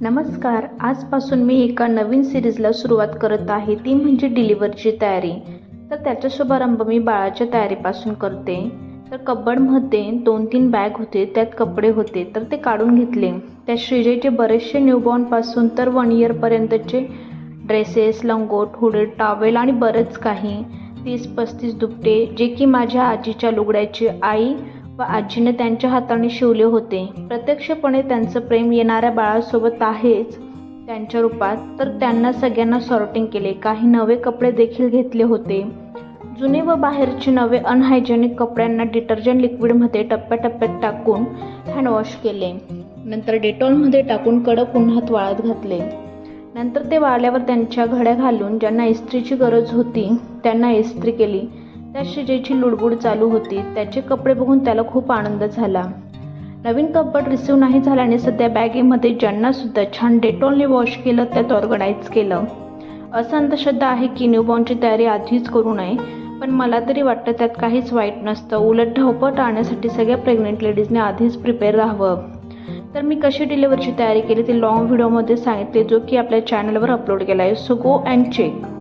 नमस्कार. आजपासून मी एका नवीन सिरीजला सुरुवात करत आहे, ती म्हणजे डिलिव्हरीची तयारी. तर त्याचा शुभारंभ मी बाळाच्या तयारीपासून करते. तर कबर्डमध्ये 2-3 बॅग होते, त्यात कपडे होते, तर ते काढून घेतले. त्यात श्रीजयचे बरेचसे न्यूबॉर्नपासून तर 1 इयरपर्यंतचे ड्रेसेस, लंगोट, हुडी, टॉवेल आणि बरेच काही 30-35 दुपटे, जे की माझ्या आजीच्या लुगड्याची आई व आजीने त्यांच्या हाताने शिवले होते. प्रत्यक्षपणे त्यांचं प्रेम येणाऱ्या बाळासोबत आहेच त्यांच्या रूपात. तर त्यांना सगळ्यांना सॉर्टिंग केले. काही नवे कपडे देखील घेतले होते. जुने व बाहेरचे नवे अनहायजेनिक कपड्यांना डिटर्जंट लिक्विडमध्ये टप्प्याटप्प्यात टाकून हँडवॉश केले. नंतर डेटॉलमध्ये टाकून कडक उन्हात वाळत घातले. नंतर ते वाळल्यावर त्यांच्या घड्या घालून ज्यांना इस्त्रीची गरज होती त्यांना इस्त्री केली. त्या श्रीजयची लुडबुड चालू होती. त्याचे कपडे बघून त्याला खूप आनंद झाला. नवीन कपड रिसीव्ह नाही झाल्याने सध्या बॅगेमध्ये ज्यांना सुद्धा छान डेटॉलने वॉश केलं त्यात ऑर्गनाईज केलं. असं अंधश्रद्धा आहे की न्यूबॉर्नची तयारी आधीच करू नये, पण मला तरी वाटतं त्यात काहीच वाईट नसतं. उलट धावपळ टाळण्यासाठी सगळ्या प्रेग्नेंट लेडीजने आधीच प्रिपेअर राहावं. तर मी कशी डिलिव्हरीची तयारी केली ते लॉंग व्हिडिओमध्ये सांगितले, जो की आपल्या चॅनलवर अपलोड केला आहे. So go and check.